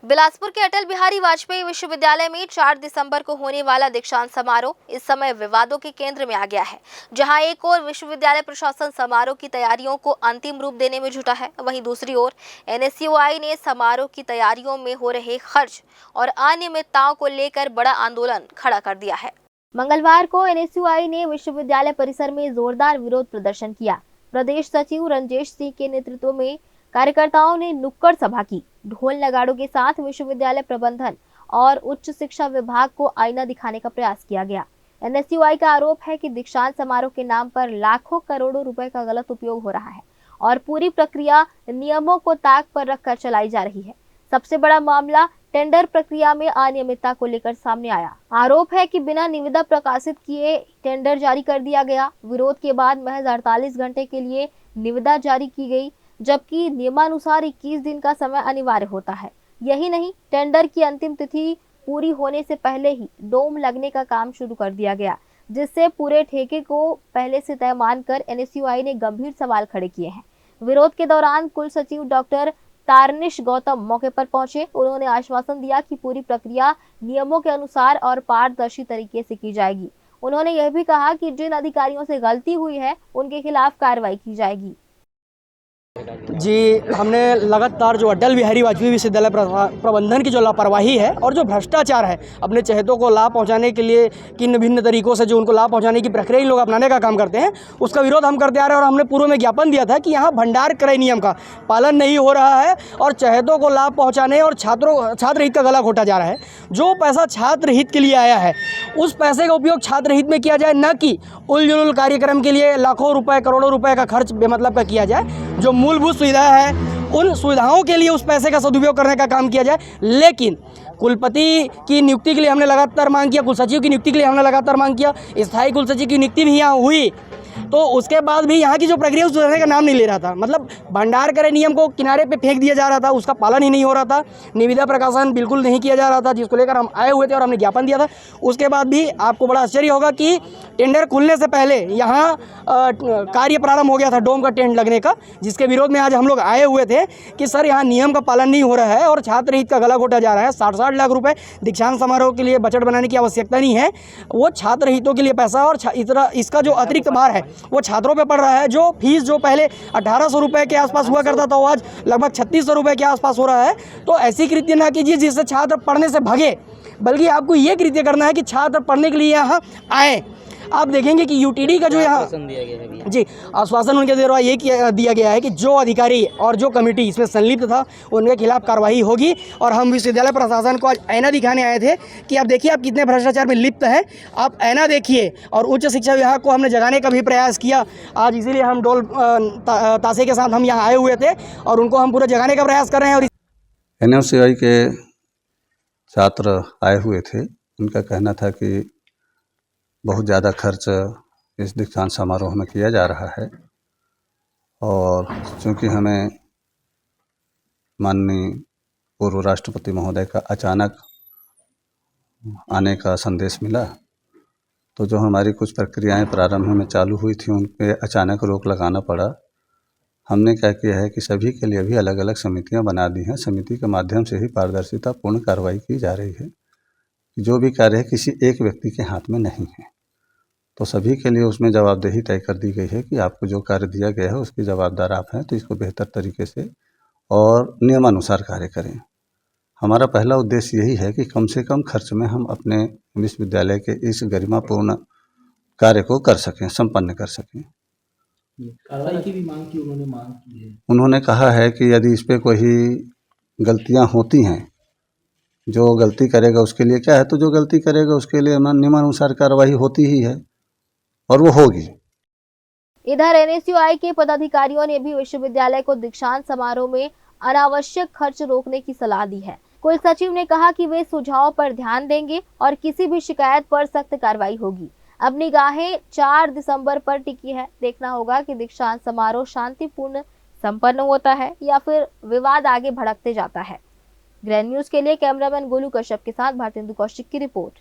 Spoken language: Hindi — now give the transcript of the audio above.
बिलासपुर के अटल बिहारी वाजपेयी विश्वविद्यालय में 4 दिसंबर को होने वाला दीक्षांत समारोह इस समय विवादों के केंद्र में आ गया है। जहां एक ओर विश्वविद्यालय प्रशासन समारोह की तैयारियों को अंतिम रूप देने में जुटा है, वहीं दूसरी ओर एनएसयूआई ने समारोह की तैयारियों में हो रहे खर्च और अनियमितताओं को लेकर बड़ा आंदोलन खड़ा कर दिया है। मंगलवार को एनएसयूआई ने विश्वविद्यालय परिसर में जोरदार विरोध प्रदर्शन किया। प्रदेश सचिव रंजेश सिंह के नेतृत्व में कार्यकर्ताओं ने नुक्कड़ सभा की। ढोल नगाड़ों के साथ विश्वविद्यालय प्रबंधन और उच्च शिक्षा विभाग को आईना दिखाने का प्रयास किया गया। एनएसयूआई का आरोप है कि दीक्षांत समारोह के नाम पर लाखों करोड़ों रुपए का गलत उपयोग हो रहा है और पूरी प्रक्रिया नियमों को ताक पर रखकर चलाई जा रही है। सबसे बड़ा मामला टेंडर प्रक्रिया में अनियमितता को लेकर सामने आया। आरोप है कि बिना निविदा प्रकाशित किए टेंडर जारी कर दिया गया। विरोध के बाद महज 48 घंटे के लिए निविदा जारी की गई, जबकि नियमानुसार 21 दिन का समय अनिवार्य होता है। यही नहीं, टेंडर की अंतिम तिथि पूरी होने से पहले ही डोम लगने का काम शुरू कर दिया गया, जिससे पूरे ठेके को पहले से तय मानकर एनएसयूआई ने गंभीर सवाल खड़े किए हैं। विरोध के दौरान कुल सचिव डॉक्टर तारनिश गौतम मौके पर पहुंचे। उन्होंने आश्वासन दिया कि पूरी प्रक्रिया नियमों के अनुसार और पारदर्शी तरीके से की जाएगी। उन्होंने यह भी कहा कि जिन अधिकारियों से गलती हुई है उनके खिलाफ कार्रवाई की जाएगी। जी, हमने लगातार जो अटल बिहारी वाजपेयी विश्वविद्यालय प्रबंधन की जो लापरवाही है और जो भ्रष्टाचार है, अपने चहेतों को लाभ पहुंचाने के लिए किन विभिन्न तरीकों से जो उनको लाभ पहुंचाने की प्रक्रिया इन लोग अपनाने का काम करते हैं, उसका विरोध हम करते आ रहे हैं। और हमने पूर्व में ज्ञापन दिया था कि यहाँ भंडार क्रय नियम का पालन नहीं हो रहा है और चहेतों को लाभ पहुँचाने और छात्र हित का गला घोटा जा रहा है। जो पैसा छात्र हित के लिए आया है, उस पैसे का उपयोग छात्र हित में किया जाए, न कि उल-जुलूल कार्यक्रम के लिए लाखों रुपए करोड़ों रुपए का खर्च बेमतलब का किया जाए। जो मूलभूत सुविधा है, उन सुविधाओं के लिए उस पैसे का सदुपयोग करने का काम किया जाए। लेकिन कुलपति की नियुक्ति के लिए हमने लगातार मांग किया, कुलसचिव की नियुक्ति के लिए हमने लगातार मांग किया, स्थायी कुलसचिव की नियुक्ति भी यहाँ हुई, तो उसके बाद भी यहाँ की जो प्रक्रिया सुधारने का नाम नहीं ले रहा था। मतलब भंडार क्रय नियम को किनारे पे फेंक दिया जा रहा था, उसका पालन ही नहीं हो रहा था। निविदा प्रकाशन बिल्कुल नहीं किया जा रहा था, जिसको लेकर हम आए हुए थे और हमने ज्ञापन दिया था। उसके बाद भी आपको बड़ा आश्चर्य होगा कि टेंडर खुलने से पहले यहाँ कार्य प्रारंभ हो गया था डोम का टेंट लगने का, जिसके विरोध में आज हम लोग आए हुए थे कि सर यहाँ नियम का पालन नहीं हो रहा है और छात्र हित का गला घोटा जा रहा है। 60-60 लाख रुपए दीक्षांत समारोह के लिए बजट बनाने की आवश्यकता नहीं है, वो छात्र हितों के लिए पैसा और इसका जो अतिरिक्त भार है वो छात्रों पे पड़ रहा है। जो फीस जो पहले 1800 रुपये के आसपास हुआ करता था, वो आज लगभग 3600 रुपये के आसपास हो रहा है। तो ऐसी कृत्य ना कीजिए जिससे छात्र पढ़ने से भागे, बल्कि आपको ये कृत्य करना है कि छात्र पढ़ने के लिए यहाँ आए। आप देखेंगे कि यूटीडी का जो यहाँ जी आश्वासन उनके द्वारा ये दिया गया है कि जो अधिकारी और जो कमेटी इसमें संलिप्त था उनके खिलाफ कार्रवाई होगी। और हम विश्वविद्यालय प्रशासन को आज आईना दिखाने आए थे कि आप देखिए आप कितने भ्रष्टाचार में लिप्त हैं, आप आईना देखिए। और उच्च शिक्षा विभाग को हमने जगाने का भी प्रयास किया आज, इसीलिए हम ढोल ताशे के साथ हम यहाँ आए हुए थे और उनको हम पूरा जगाने का प्रयास कर रहे हैं। और एनएसयूआई के छात्र आए हुए थे, उनका कहना था कि बहुत ज़्यादा खर्च इस दीक्षांत समारोह में किया जा रहा है और चूँकि हमें माननीय पूर्व राष्ट्रपति महोदय का अचानक आने का संदेश मिला, तो जो हमारी कुछ प्रक्रियाएं प्रारंभ में चालू हुई थी उन पे अचानक रोक लगाना पड़ा। हमने क्या किया है कि सभी के लिए भी अलग अलग समितियां बना दी हैं। समिति के माध्यम से ही पारदर्शिता पूर्ण कार्रवाई की जा रही है। जो भी कार्य है किसी एक व्यक्ति के हाथ में नहीं है, तो सभी के लिए उसमें जवाबदेही तय कर दी गई है कि आपको जो कार्य दिया गया है उसकी जवाबदार आप हैं, तो इसको बेहतर तरीके से और नियमानुसार कार्य करें। हमारा पहला उद्देश्य यही है कि कम से कम खर्च में हम अपने विश्वविद्यालय के इस गरिमापूर्ण कार्य को कर सकें, संपन्न कर सकें। कार्रवाई की भी मांग की है। उन्होंने कहा है कि यदि इस पर कोई गलतियां होती हैं, जो गलती करेगा उसके लिए क्या है, तो जो गलती करेगा उसके लिए नियमानुसार कार्रवाई होती ही है और वो होगी। इधर एनएसयूआई के पदाधिकारियों ने भी विश्वविद्यालय को दीक्षांत समारोह में अनावश्यक खर्च रोकने की सलाह दी है। कुल सचिव ने कहा कि वे सुझावों पर ध्यान देंगे और किसी भी शिकायत पर सख्त कार्रवाई होगी। अब निगाहें 4 दिसंबर पर टिकी है। देखना होगा कि दीक्षांत समारोह शांतिपूर्ण संपन्न होता है या फिर विवाद आगे भड़कते जाता है। ग्रैंड न्यूज के लिए कैमरामैन गोलू कश्यप के साथ भारतेंदु कौशिक की रिपोर्ट।